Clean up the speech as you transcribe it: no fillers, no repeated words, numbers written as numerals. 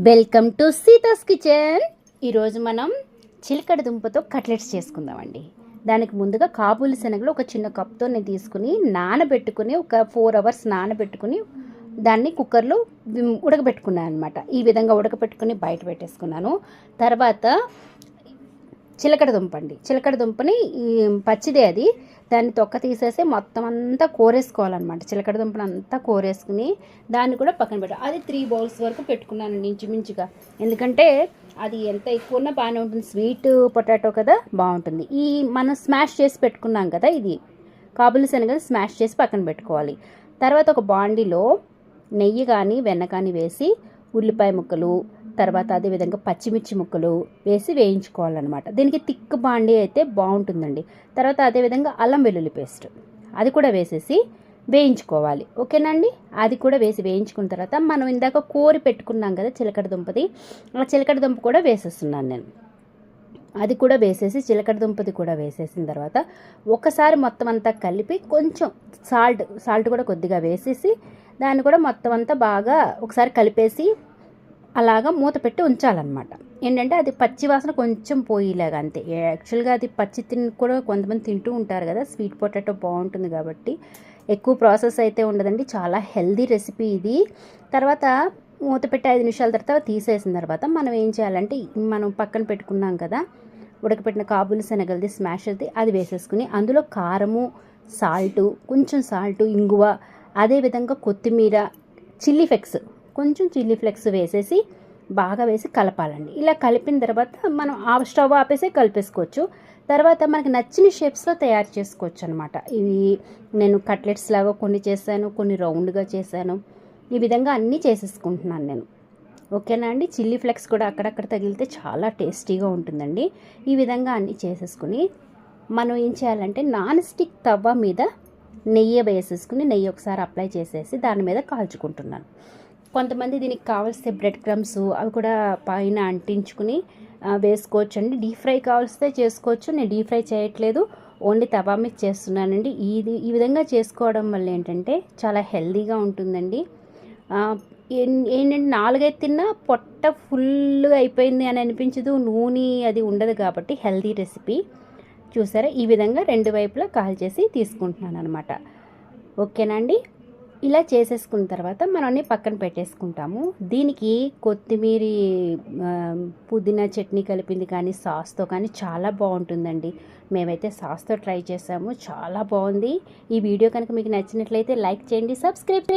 Welcome to సీతాస్ kitchen. ఈరోజు మనం చిలకడ దుంపతో కట్లెట్స్ చేసుకుందామండి. దానికి ముందుగా కాబూలి శనగలు ఒక చిన్న కప్తో నేను తీసుకుని నానబెట్టుకుని ఒక 4 hours నానబెట్టుకుని దాన్ని కుక్కర్లో ఉడకబెట్టుకున్నాను అనమాట. ఈ విధంగా ఉడకబెట్టుకుని బయట పెట్టేసుకున్నాను. తర్వాత చిలకడ దుంప అండి, చిలకడ దుంపని పచ్చిదే అది, దాన్ని తొక్క తీసేసి మొత్తం అంతా కోరేసుకోవాలన్నమాట. చిలకడ దుంపని అంతా కోరేసుకుని దాన్ని కూడా పక్కన పెట్టాలి. అది 3 bowls వరకు పెట్టుకున్నాను ఇంచుమించుగా, ఎందుకంటే అది ఎంత ఎక్కువ ఉన్నా బాగానే ఉంటుంది. స్వీట్ పొటాటో కదా, బాగుంటుంది. ఈ మనం స్మాష్ చేసి పెట్టుకున్నాం కదా, ఇది కాబూలి శనగలు స్మాష్ చేసి పక్కన పెట్టుకోవాలి. తర్వాత ఒక బాండీలో నెయ్యి కానీ వెన్న కానీ వేసి ఉల్లిపాయ ముక్కలు, తర్వాత అదేవిధంగా పచ్చిమిర్చి ముక్కలు వేసి వేయించుకోవాలన్నమాట. దీనికి థిక్ బాండీ అయితే బాగుంటుందండి. తర్వాత అదేవిధంగా అల్లం వెల్లుల్లి పేస్ట్ అది కూడా వేసేసి వేయించుకోవాలి. ఓకేనండి. అది కూడా వేసి వేయించుకున్న తర్వాత మనం ఇందాక కోరి పెట్టుకున్నాం కదా చిలకడ దుంపది, ఆ చిలకడ దుంప కూడా వేసేస్తున్నాను నేను. అది కూడా వేసేసి చిలకడ దుంపది కూడా వేసేసిన తర్వాత ఒకసారి మొత్తం అంతా కలిపి కొంచెం సాల్ట్ కూడా కొద్దిగా వేసేసి దాన్ని కూడా మొత్తం అంతా బాగా ఒకసారి కలిపేసి అలాగా మూత పెట్టి ఉంచాలన్నమాట. ఏంటంటే అది పచ్చి వాసన కొంచెం పోయేలాగా అంతే. యాక్చువల్గా అది పచ్చి కూడా కొంతమంది తింటూ ఉంటారు కదా, స్వీట్ పొటాటో బాగుంటుంది కాబట్టి ఎక్కువ ప్రాసెస్ అయితే ఉండదండి. చాలా హెల్దీ రెసిపీ ఇది. తర్వాత మూత పెట్టి 5 నిమిషాల తర్వాత తీసేసిన తర్వాత మనం ఏం చేయాలంటే, మనం పక్కన పెట్టుకున్నాం కదా ఉడకపెట్టిన కాబూలి శనగలది స్మాష్ అది వేసేసుకుని అందులో కారము, కొంచెం సాల్టు, ఇంగువ, అదేవిధంగా కొత్తిమీర, కొంచెం చిల్లీ ఫ్లెక్స్ వేసేసి బాగా వేసి కలపాలండి. ఇలా కలిపిన తర్వాత మనం స్టవ్ ఆపేసి కలిపేసుకోవచ్చు. తర్వాత మనకి నచ్చిన షేప్స్లో తయారు చేసుకోవచ్చు అనమాట. ఇవి నేను కట్లెట్స్ లాగా కొన్ని చేశాను, కొన్ని రౌండ్గా చేశాను. ఈ విధంగా అన్నీ చేసేసుకుంటున్నాను నేను. ఓకేనా అండి. చిల్లీ ఫ్లెక్స్ కూడా అక్కడక్కడ తగిలితే చాలా టేస్టీగా ఉంటుందండి. ఈ విధంగా అన్నీ చేసేసుకుని మనం ఏం చేయాలంటే నాన్ స్టిక్ తవ్వ మీద నెయ్యి వేసేసుకుని నెయ్యి ఒకసారి అప్లై చేసేసి దాని మీద కాల్చుకుంటున్నాను. కొంతమంది దీనికి కావాల్సిన బ్రెడ్ క్రమ్స్ అవి కూడా పైన అంటించుకుని వేసుకోవచ్చు అండి. డీప్ ఫ్రై కావాల్స్తే చేసుకోవచ్చు. నేను డీప్ ఫ్రై చేయట్లేదు, ఓన్లీ తవా మీద చేస్తున్నానండి. ఈ విధంగా చేసుకోవడం వల్ల ఏంటంటే చాలా హెల్దీగా ఉంటుందండి. ఏంటంటే 4-5 తిన్నా పొట్ట ఫుల్గా అయిపోయింది అని అనిపించదు, నూనె అది ఉండదు కాబట్టి హెల్దీ రెసిపీ. చూసారా, ఈ విధంగా 2 వైపులా కాల్చేసి తీసుకుంటున్నాను అనమాట. ఓకేనండి. ఇలా చేసేసుకున్న తర్వాత మనం అన్నీ పక్కన పెట్టేసుకుంటాము. దీనికి కొత్తిమీర, పుదీనా చట్నీ కలిపింది కానీ సాస్తో కానీ చాలా బాగుంటుందండి. మేమైతే సాస్తో ట్రై చేసాము, చాలా బాగుంది. ఈ వీడియో కనుక మీకు నచ్చినట్లయితే లైక్ చేయండి, సబ్స్క్రైబ్